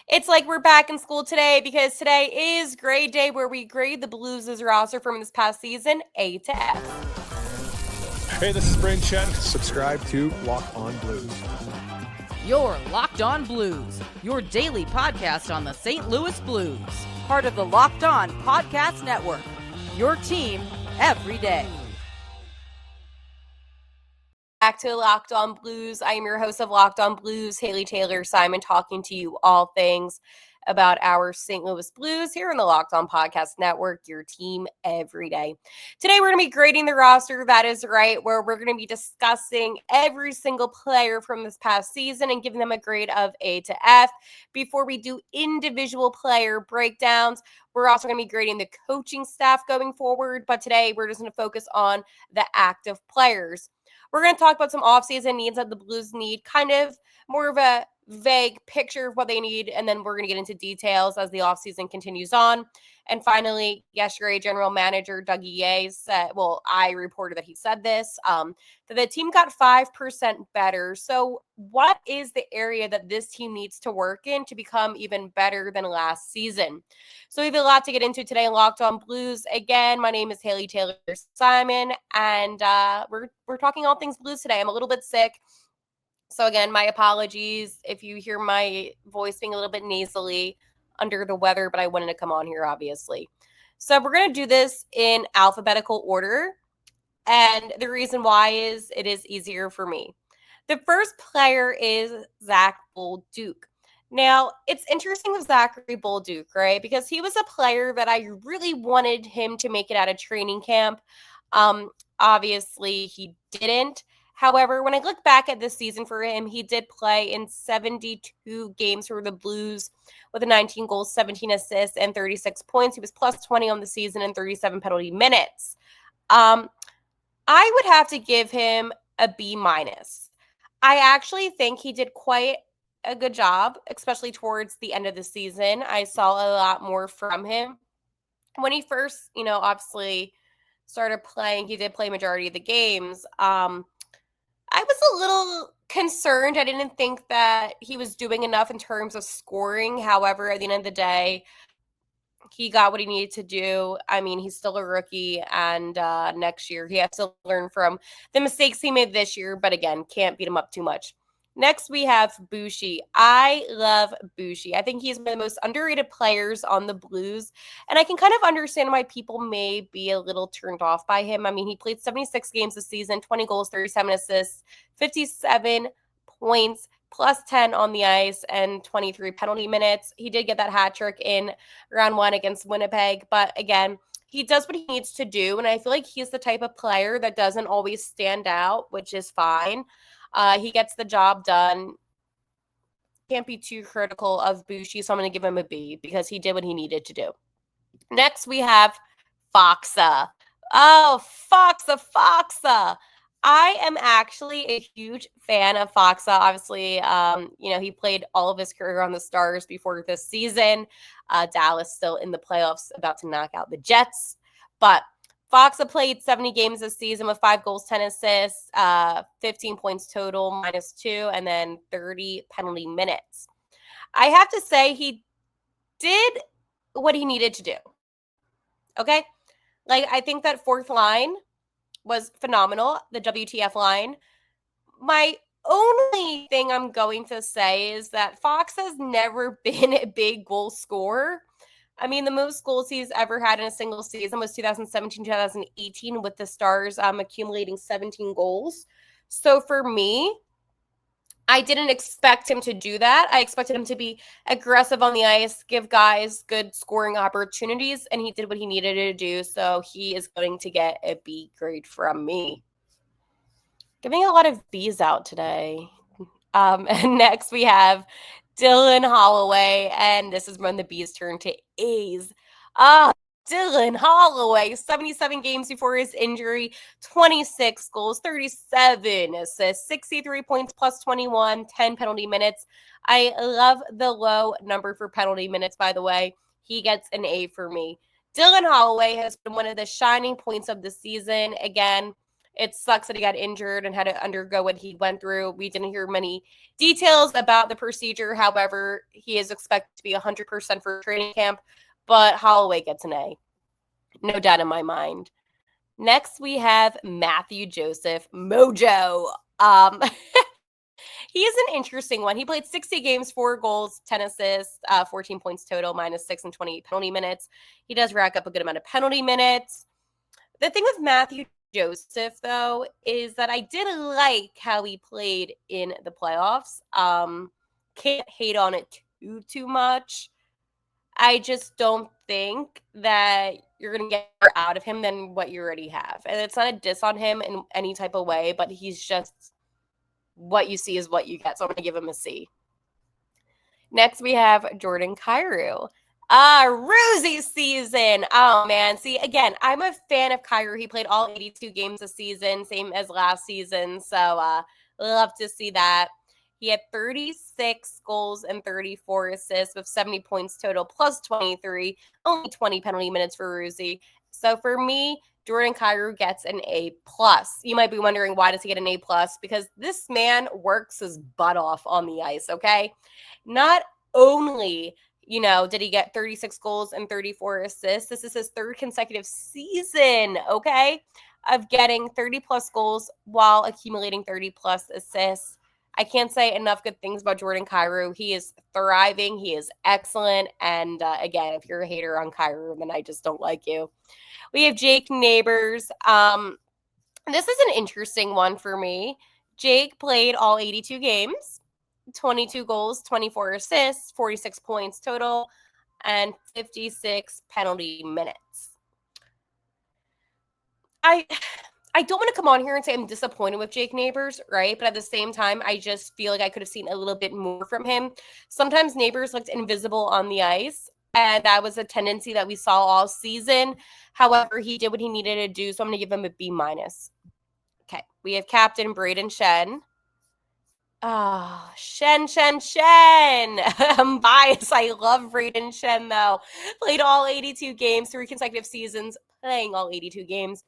It's like we're back in school today because today is grade day where we grade the Blues' roster from this past season, A to F. Hey, this is Brandon Chen. Subscribe to Locked On Blues. You're Locked On Blues, your daily podcast on the St. Louis Blues. Part of the Locked On Podcast Network, your team every day. Back to Locked On Blues. I am your host of Locked On Blues, Haley Taylor Simon, talking to you all things about our St. Louis Blues here on the Locked On Podcast Network, your team every day. Today, we're going to be grading the roster. That is right, where we're going to be discussing every single player from this past season and giving them a grade of A to F. Before we do individual player breakdowns, we're also going to be grading the coaching staff going forward. But today, we're just going to focus on the active players. We're going to talk about some offseason needs that the Blues need, kind of more of a vague picture of what they need, and then we're going to get into details as the offseason continues on. And finally, yesterday, General Manager Dougie Yeh said, well, I reported that he said this, that the team got 5% better. So what is the area that this team needs to work in to become even better than last season? So we have a lot to get into today in Locked On Blues. Again, my name is Haley Taylor Simon, and we're talking all things Blues today. I'm a little bit sick. So again, my apologies if you hear my voice being a little bit nasally, under the weather, but I wanted to come on here, obviously. So we're going to do this in alphabetical order. And the reason why is it is easier for me. The first player is Zach Bolduc. Now, it's interesting with Zachary Bolduc, right? Because he was a player that I really wanted him to make it out of training camp. Obviously, he didn't. However, when I look back at this season for him, he did play in 72 games for the Blues with 19 goals, 17 assists, and 36 points. He was plus 20 on the season and 37 penalty minutes. I would have to give him a B-. I actually think he did quite a good job, especially towards the end of the season. I saw a lot more from him. When he first, obviously started playing, he did play majority of the games. I was a little concerned. I didn't think that he was doing enough in terms of scoring. However, at the end of the day, he got what he needed to do. I mean, he's still a rookie, and next year he has to learn from the mistakes he made this year. But again, can't beat him up too much. Next, we have Bushi. I love Bushi. I think he's one of the most underrated players on the Blues, and I can kind of understand why people may be a little turned off by him. I mean, he played 76 games this season, 20 goals, 37 assists, 57 points, plus 10 on the ice, and 23 penalty minutes. He did get that hat trick in round one against Winnipeg, but again, he does what he needs to do, and I feel like he's the type of player that doesn't always stand out, which is fine. He gets the job done. Can't be too critical of Bushi, so I'm going to give him a B because he did what he needed to do. Next, we have Faksa. Oh, Faksa. I am actually a huge fan of Faksa. Obviously, he played all of his career on the Stars before this season. Dallas still in the playoffs, about to knock out the Jets. But Faksa played 70 games this season with 5 goals, 10 assists, 15 points total, -2, and then 30 penalty minutes. I have to say he did what he needed to do. Okay? Like, I think that fourth line was phenomenal, the WTF line. My only thing I'm going to say is that Fox has never been a big goal scorer. I mean, the most goals he's ever had in a single season was 2017-2018 with the Stars accumulating 17 goals. So for me, I didn't expect him to do that. I expected him to be aggressive on the ice, give guys good scoring opportunities, and he did what he needed to do. So he is going to get a B grade from me. Giving a lot of B's out today. And next we have Dylan Holloway, and this is when the B's turn to A's. Dylan Holloway, 77 games before his injury, 26 goals, 37 assists, 63 points plus 21, 10 penalty minutes. I love the low number for penalty minutes, by the way. He gets an A for me. Dylan Holloway has been one of the shining points of the season. Again, It sucks that he got injured and had to undergo what he went through. We didn't hear many details about the procedure. However, he is expected to be 100% for training camp, but Holloway gets an A. No doubt in my mind. Next, we have Matthew Joseph Mojo. He is an interesting one. He played 60 games, 4 goals, 10 assists, 14 points total, minus 6 and 28 penalty minutes. He does rack up a good amount of penalty minutes. The thing with Matthew Joseph, though, is that I did like how he played in the playoffs. Can't hate on it too much. I just don't think that you're going to get more out of him than what you already have. And it's not a diss on him in any type of way, but he's just what you see is what you get. So I'm going to give him a C. Next, we have Jordan Kyrou. Rosy season. Oh, man. See, again, I'm a fan of Kyrou. He played all 82 games this season, same as last season. So love to see that. He had 36 goals and 34 assists with 70 points total, plus 23, only 20 penalty minutes for Rosy. So for me, Jordan Kyrou gets an A+. You might be wondering, why does he get an A+? Because this man works his butt off on the ice, okay? Not only, did he get 36 goals and 34 assists, this is his third consecutive season, okay, of getting 30-plus goals while accumulating 30-plus assists. I can't say enough good things about Jordan Kyrou. He is thriving. He is excellent. And again, if you're a hater on Kyrou, then I just don't like you. We have Jake Neighbors. This is an interesting one for me. Jake played all 82 games, 22 goals, 24 assists, 46 points total, and 56 penalty minutes. I don't want to come on here and say I'm disappointed with Jake Neighbors, right? But at the same time, I just feel like I could have seen a little bit more from him. Sometimes Neighbors looked invisible on the ice, and that was a tendency that we saw all season. However, he did what he needed to do, so I'm going to give him a B-. Okay, we have Captain Braden Shen. Shen. I'm biased. I love Braden Shen, though. Played all 82 games, 3 consecutive seasons, playing all 82 games.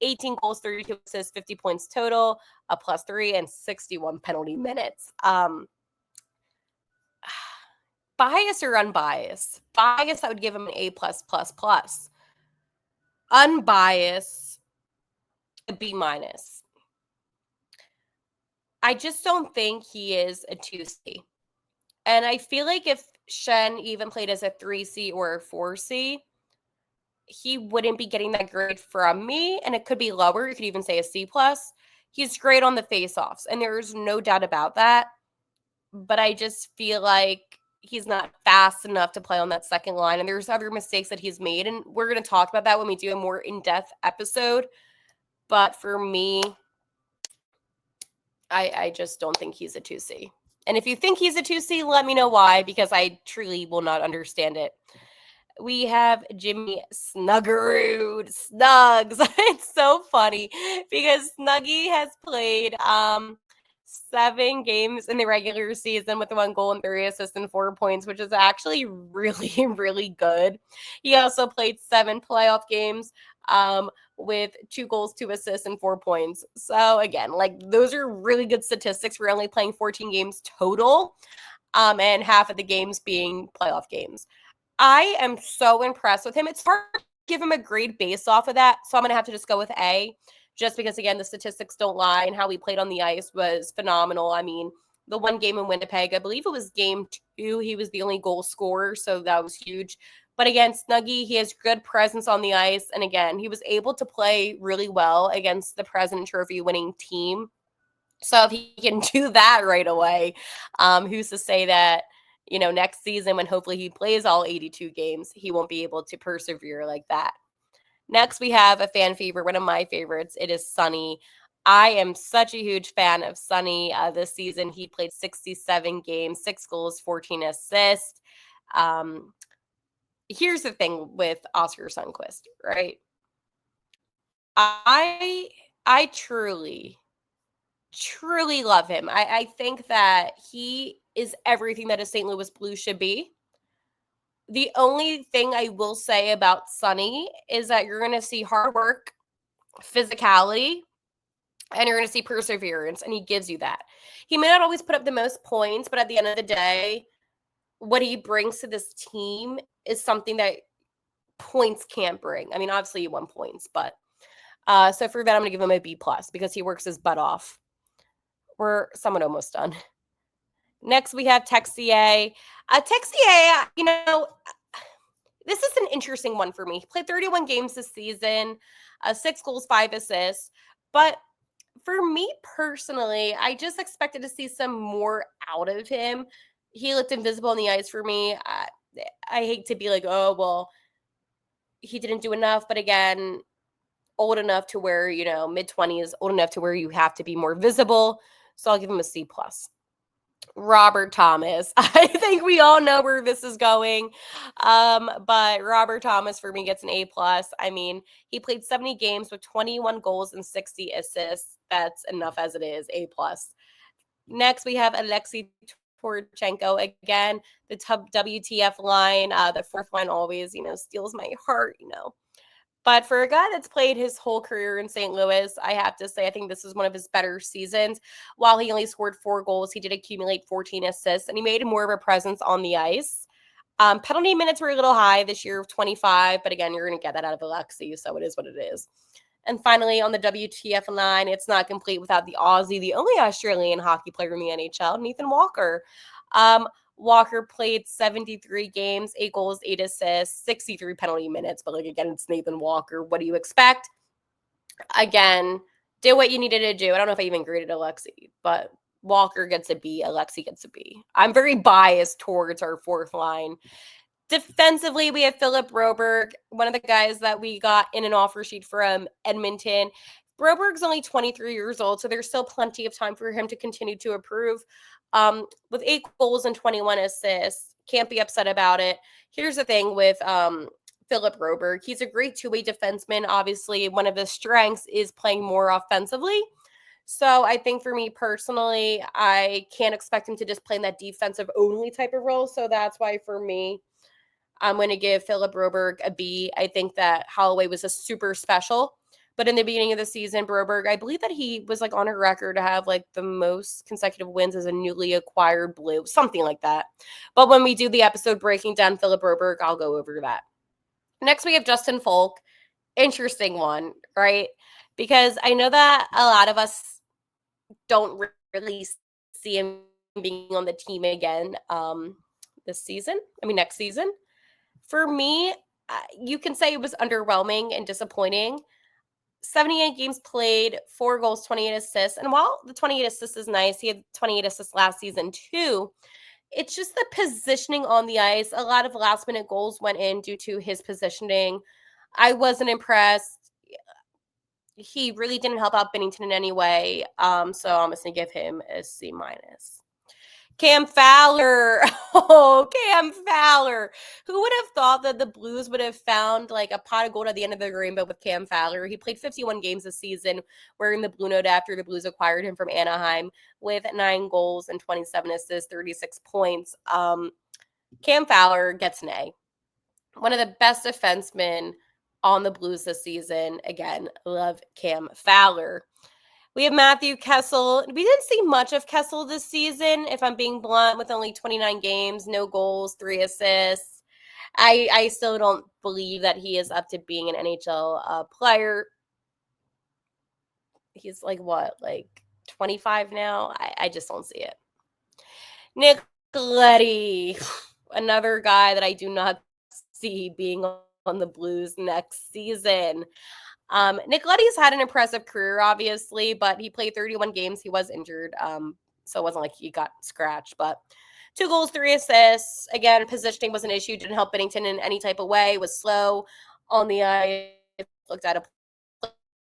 18 goals, 32 assists, 50 points total, a +3, and 61 penalty minutes. Bias or unbiased? Bias, I would give him an A+++. Unbiased, a B-. I just don't think he is a 2C. And I feel like if Shen even played as a 3C or a 4C, he wouldn't be getting that grade from me, and it could be lower. You could even say a C+. He's great on the face-offs, and there's no doubt about that. But I just feel like he's not fast enough to play on that second line, and there's other mistakes that he's made, and we're going to talk about that when we do a more in-depth episode. But for me, I just don't think he's a 2C. And if you think he's a 2C, let me know why, because I truly will not understand it. We have Jimmy Snuggerud. Snugs. It's so funny because Snuggy has played 7 games in the regular season with 1 goal and 3 assists and 4 points, which is actually really, really good. He also played 7 playoff games with 2 goals, 2 assists, and 4 points. So again, those are really good statistics. We're only playing 14 games total, and half of the games being playoff games. I am so impressed with him. It's hard to give him a grade based off of that, so I'm going to have to just go with A, just because, again, the statistics don't lie, and how he played on the ice was phenomenal. I mean, the 1 game in Winnipeg, I believe it was game 2, he was the only goal scorer, so that was huge. But again, Snuggy, he has good presence on the ice, and again, he was able to play really well against the President Trophy winning team. So if he can do that right away, who's to say that, next season when hopefully he plays all 82 games, he won't be able to persevere like that. Next, we have a fan favorite, one of my favorites. It is Sonny. I am such a huge fan of Sonny. This season, he played 67 games, 6 goals, 14 assists. Here's the thing with Oscar Sundqvist, right? I truly love him. I think that he is everything that a St. Louis Blues should be. The only thing I will say about Sonny is that you're going to see hard work, physicality, and you're going to see perseverance, and he gives you that. He may not always put up the most points, but at the end of the day, what he brings to this team is something that points can't bring. I mean, obviously he won points, but so for that, I'm going to give him a B plus because he works his butt off. We're somewhat almost done. Next, we have Texier. Texier, this is an interesting one for me. He played 31 games this season, 6 goals, 5 assists. But for me personally, I just expected to see some more out of him. He looked invisible on the ice for me. I hate to be like, oh, well, he didn't do enough. But again, old enough to where, mid-20s, old enough to where you have to be more visible. So I'll give him a C+. Robert Thomas. I think we all know where this is going. But Robert Thomas for me gets an A+. I mean, he played 70 games with 21 goals and 60 assists. That's enough as it is. A+. Next, we have Alexei Torchenko. Again, the WTF line, the fourth line always, steals my heart, But for a guy that's played his whole career in St. Louis, I have to say, I think this is one of his better seasons. While he only scored 4 goals, he did accumulate 14 assists, and he made more of a presence on the ice. Penalty minutes were a little high this year of 25, but again, you're going to get that out of Alexi, so it is what it is. And finally, on the WTF line, it's not complete without the Aussie, the only Australian hockey player in the NHL, Nathan Walker. Walker played 73 games, 8 goals, 8 assists, 63 penalty minutes. But again, it's Nathan Walker. What do you expect? Again, did what you needed to do. I don't know if I even graded Alexi, but Walker gets a B. Alexi gets a B. I'm very biased towards our fourth line. Defensively, we have Philip Broberg, one of the guys that we got in an offer sheet from Edmonton. Broberg's only 23 years old, so there's still plenty of time for him to continue to improve. With 8 goals and 21 assists, can't be upset about it. Here's the thing with Philip Broberg. He's a great two-way defenseman. Obviously, one of his strengths is playing more offensively. So I think for me personally, I can't expect him to just play in that defensive only type of role. So that's why for me, I'm going to give Philip Broberg a B. I think that Holloway was a super special. But in the beginning of the season, Broberg, I believe that he was on a record to have the most consecutive wins as a newly acquired Blue, something like that. But when we do the episode breaking down Philip Broberg, I'll go over that. Next, we have Justin Folk. Interesting one, right? Because I know that a lot of us don't really see him being on the team again next season. For me, you can say it was underwhelming and disappointing. 78 games played, 4 goals, 28 assists. And while the 28 assists is nice, he had 28 assists last season too. It's just the positioning on the ice. A lot of last-minute goals went in due to his positioning. I wasn't impressed. He really didn't help out Binnington in any way. So I'm just going to give him a C-. Cam Fowler. Oh, Cam Fowler. Who would have thought that the Blues would have found a pot of gold at the end of the rainbow with Cam Fowler? He played 51 games this season wearing the Blue Note after the Blues acquired him from Anaheim with 9 goals and 27 assists, 36 points. Cam Fowler gets an A. One of the best defensemen on the Blues this season. Again, love Cam Fowler. We have Matthew Kessel. We didn't see much of Kessel this season, if I'm being blunt, with only 29 games, no goals, 3 assists. I still don't believe that he is up to being an NHL player. He's 25 now? I just don't see it. Nick Leddy, another guy that I do not see being on the Blues next season. Nick Leddy's had an impressive career, obviously, but he played 31 games. He was injured, so it wasn't like he got scratched. But 2 goals, 3 assists. Again, positioning was an issue. Didn't help Binnington in any type of way. Was slow on the ice. Looked out of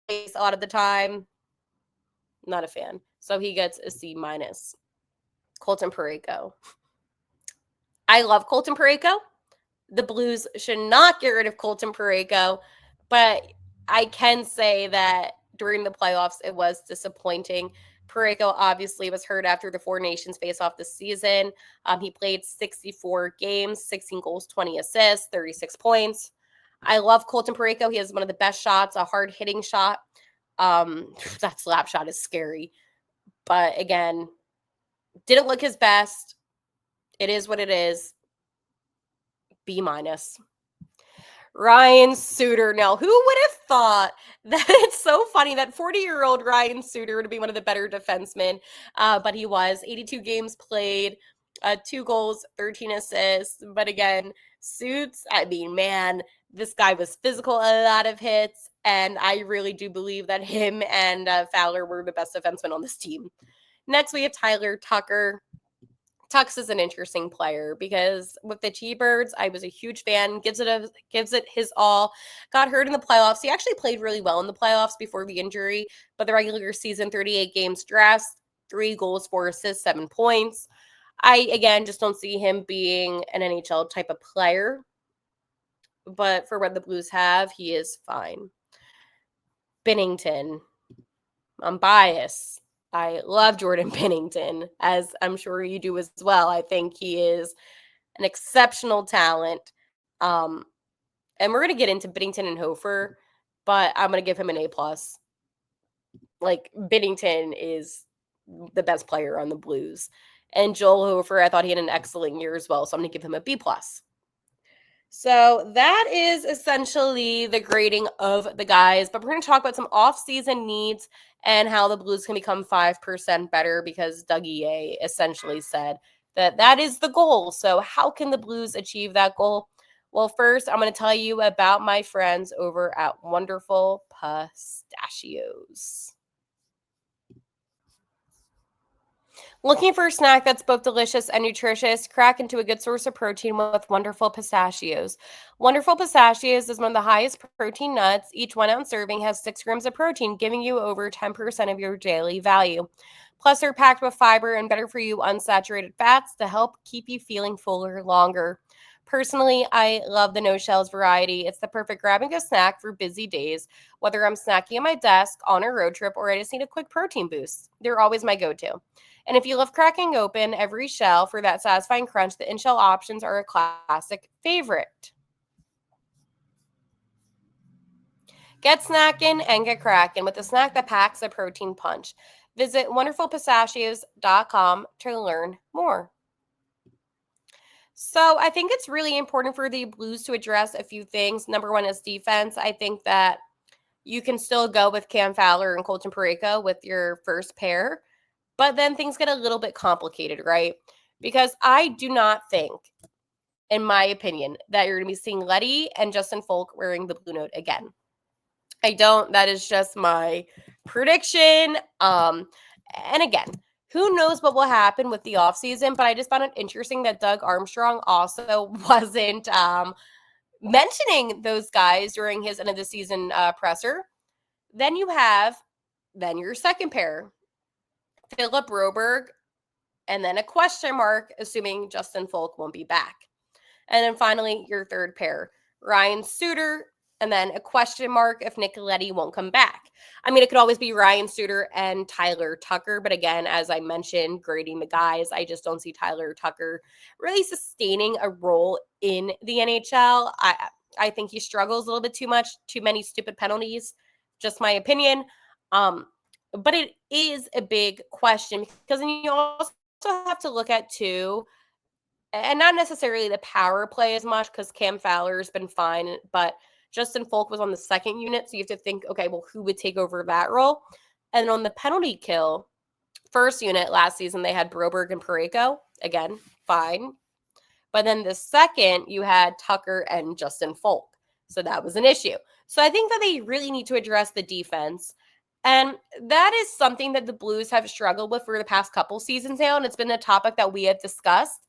place a lot of the time. Not a fan. So he gets a C-. Colton Parayko. I love Colton Parayko. The Blues should not get rid of Colton Parayko, but I can say that during the playoffs, it was disappointing. Parayko obviously was hurt after the Four Nations face-off this season. He played 64 games, 16 goals, 20 assists, 36 points. I love Colton Parayko. He has one of the best shots, a hard-hitting shot. That slap shot is scary. But again, didn't look his best. It is what it is. B-. Ryan Suter. Now, who would have thought that it's so funny that 40-year-old Ryan Suter would be one of the better defensemen, but he was. 82 games played, 2 goals, 13 assists. But again, Suits, I mean, man, this guy was physical, a lot of hits, and I really do believe that him and Fowler were the best defensemen on this team. Next, we have Tyler Tucker. Tux is an interesting player because with the T-Birds, I was a huge fan. Gives it his all. Got hurt in the playoffs. He actually played really well in the playoffs before the injury, but the regular season, 38 games dressed, 3 goals, 4 assists, 7 points. I again just don't see him being an NHL type of player, but for what the Blues have, he is fine. Binnington. I'm biased. I love Jordan Binnington, as I'm sure you do as well. I think he is an exceptional talent. And we're going to get into Binnington and Hofer, but I'm going to give him an A+. Like, Binnington is the best player on the Blues. And Joel Hofer, I thought he had an excellent year as well, so I'm going to give him a B+. So that is essentially the grading of the guys, but we're going to talk about some off-season needs and how the Blues can become 5% better because Dougie A essentially said that that is the goal. So how can the Blues achieve that goal? Well, first, I'm going to tell you about my friends over at Wonderful Pistachios. Looking for a snack that's both delicious and nutritious? Crack into a good source of protein with Wonderful Pistachios. Wonderful Pistachios is one of the highest protein nuts. Each 1 ounce serving has 6 grams of protein, giving you over 10% of your daily value. Plus, they're packed with fiber and better for you unsaturated fats to help keep you feeling fuller longer. Personally, I love the no shells variety. It's the perfect grab and go snack for busy days, whether I'm snacking at my desk, on a road trip, or I just need a quick protein boost. They're always my go-to. And if you love cracking open every shell for that satisfying crunch, the in-shell options are a classic favorite. Get snacking and get cracking with a snack that packs a protein punch. Visit wonderfulpistachios.com to learn more. So I think it's really important for the Blues to address a few things. Number one is defense. I think that you can still go with Cam Fowler and Colton Parayko with your first pair, but then things get a little bit complicated, right? Because I do not think, in my opinion, that you're going to be seeing Letty and Justin Folk wearing the blue note again. I don't. That is just my prediction. And again, who knows what will happen with the offseason, but I just found it interesting that Doug Armstrong also wasn't mentioning those guys during his end of the season presser. Then you have your second pair, Philip Broberg, and then a question mark, assuming Justin Folk won't be back. And then finally, your third pair, Ryan Suter, and then a question mark if Nick Leddy won't come back. I mean, it could always be Ryan Suter and Tyler Tucker, but again, as I mentioned, grading the guys, I just don't see Tyler Tucker really sustaining a role in the NHL. I think he struggles a little bit too much, too many stupid penalties, just my opinion. But it is a big question because then you also have to look at too, and not necessarily the power play as much because Cam Fowler's been fine, but Justin Folk was on the second unit, so you have to think, okay, well, who would take over that role? And on the penalty kill, first unit last season, they had Broberg and Parayko. Again, fine. But then the second, you had Tucker and Justin Folk. So that was an issue. So I think that they really need to address the defense. And that is something that the Blues have struggled with for the past couple seasons now, and it's been a topic that we have discussed.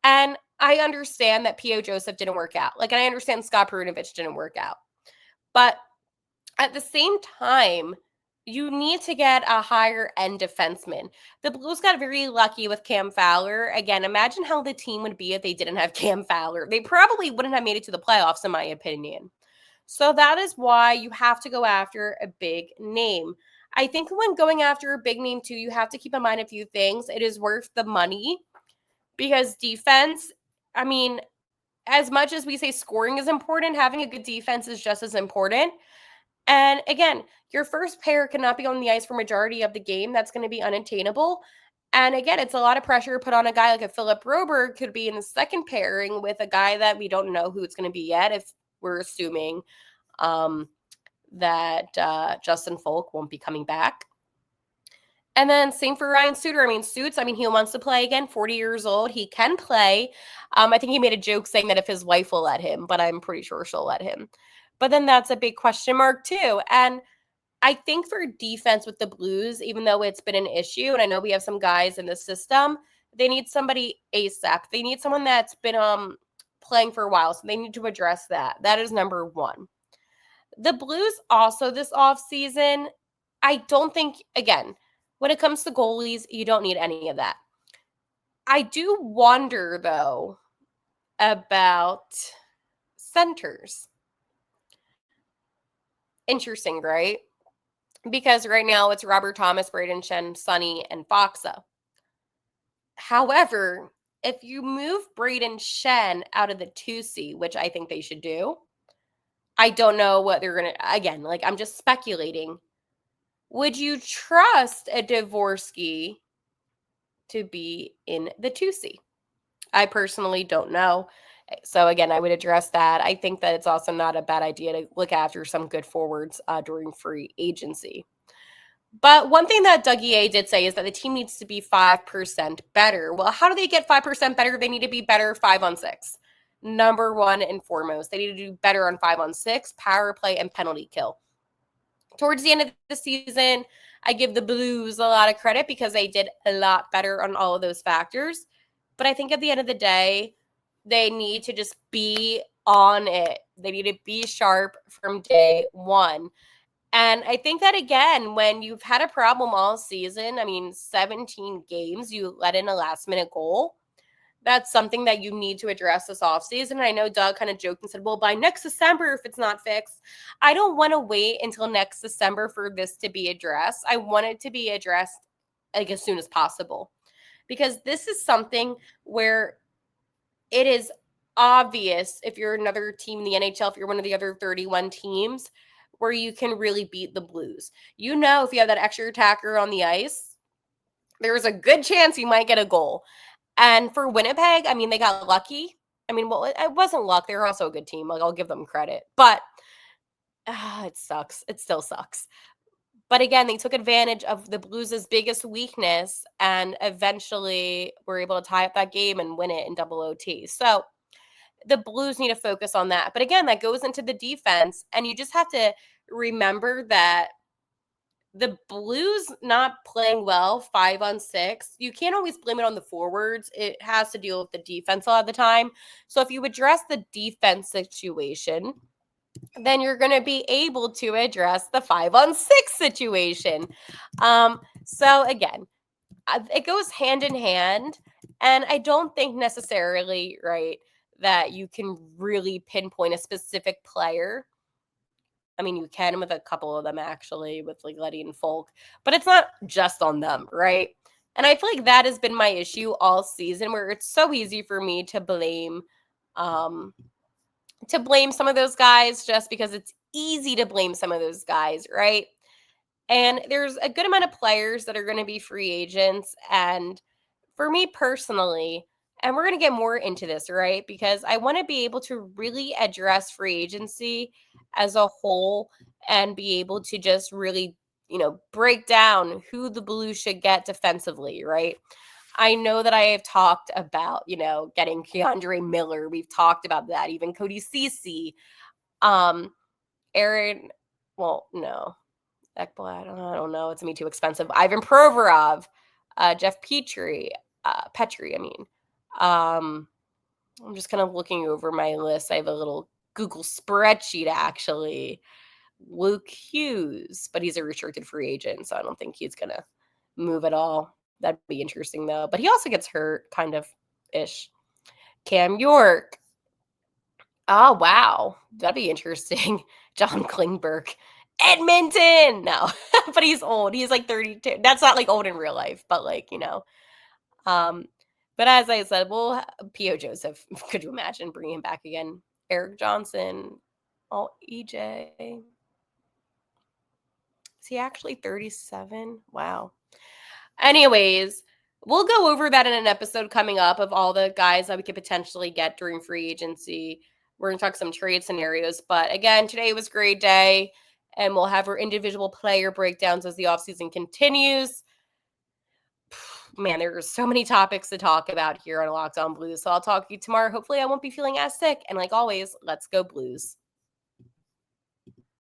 And I understand that P.O. Joseph didn't work out. And I understand Scott Perunovich didn't work out. But at the same time, you need to get a higher end defenseman. The Blues got very lucky with Cam Fowler. Again, imagine how the team would be if they didn't have Cam Fowler. They probably wouldn't have made it to the playoffs, in my opinion. So that is why you have to go after a big name. I think when going after a big name, too, you have to keep in mind a few things. It is worth the money because defense, I mean, as much as we say scoring is important, having a good defense is just as important. And again, your first pair cannot be on the ice for majority of the game. That's going to be unattainable. And again, it's a lot of pressure put on a guy like a Philip Broberg could be in the second pairing with a guy that we don't know who it's going to be yet, if we're assuming that Justin Folk won't be coming back. And then same for Ryan Suter. I mean, Suits, he wants to play again, 40 years old. He can play. I think he made a joke saying that if his wife will let him, but I'm pretty sure she'll let him. But then that's a big question mark too. And I think for defense with the Blues, even though it's been an issue, and I know we have some guys in the system, they need somebody ASAP. They need someone that's been playing for a while, so they need to address that. That is number one. The Blues also this offseason, I don't think, again, when it comes to goalies, you don't need any of that. I do wonder, though, about centers. Interesting, right? Because right now it's Robert Thomas, Braden Shen, Sonny, and Foxa. However, if you move Braden Shen out of the 2C, which I think they should do, I don't know what they're going to, again, I'm just speculating. Would you trust a Dvorsky to be in the 2C? I personally don't know. So again, I would address that. I think that it's also not a bad idea to look after some good forwards during free agency. But one thing that Dougie A did say is that the team needs to be 5% better. Well, how do they get 5% better? They need to be better 5-on-6. Number one and foremost, they need to do better on 5-on-6, power play, and penalty kill. Towards the end of the season, I give the Blues a lot of credit because they did a lot better on all of those factors. But I think at the end of the day, they need to just be on it. They need to be sharp from day one. And I think that, again, when you've had a problem all season, 17 games, you let in a last-minute goal, that's something that you need to address this offseason. I know Doug kind of joked and said, well, by next December, if it's not fixed. I don't want to wait until next December for this to be addressed. I want it to be addressed as soon as possible. Because this is something where it is obvious if you're another team in the NHL, if you're one of the other 31 teams, where you can really beat the Blues. If you have that extra attacker on the ice, there's a good chance you might get a goal. And for Winnipeg, they got lucky. It wasn't luck. They were also a good team. I'll give them credit. But it sucks. It still sucks. But again, they took advantage of the Blues' biggest weakness and eventually were able to tie up that game and win it in double OT. So the Blues need to focus on that. But again, that goes into the defense. And you just have to remember that the Blues not playing well 5-on-6, you can't always blame it on the forwards. It has to deal with the defense a lot of the time. So if you address the defense situation, then you're going to be able to address the 5-on-6 situation. So again, it goes hand in hand. And I don't think necessarily, right, that you can really pinpoint a specific player. You can with a couple of them, actually, with Letty and Folk, but it's not just on them, right? And I feel like that has been my issue all season, where it's so easy for me to blame some of those guys just because it's easy to blame some of those guys, right? And there's a good amount of players that are going to be free agents. And for me personally, and we're going to get more into this, right? Because I want to be able to really address free agency as a whole and be able to just really, break down who the Blues should get defensively, right? I know that I have talked about, getting Keandre Miller. We've talked about that. Even Cody Ceci. Aaron, well, no. Ekblad, I don't know. It's me too expensive. Ivan Provorov, Jeff Petrie, I'm just kind of looking over my list. I have a little Google spreadsheet, actually. Luke Hughes, but he's a restricted free agent, so I don't think he's going to move at all. That'd be interesting, though. But he also gets hurt, kind of-ish. Cam York. Oh, wow. That'd be interesting. John Klingberg. Edmonton! No, but he's old. He's 32. That's not, old in real life, but, But as I said, P.O. Joseph, could you imagine bringing him back again? Eric Johnson, EJ. Is he actually 37? Wow. Anyways, we'll go over that in an episode coming up of all the guys that we could potentially get during free agency. We're going to talk some trade scenarios. But again, today was a great day, and we'll have our individual player breakdowns as the offseason continues. Man, there's so many topics to talk about here on Locked On Blues. So I'll talk to you tomorrow. Hopefully, I won't be feeling as sick. And like always, let's go Blues.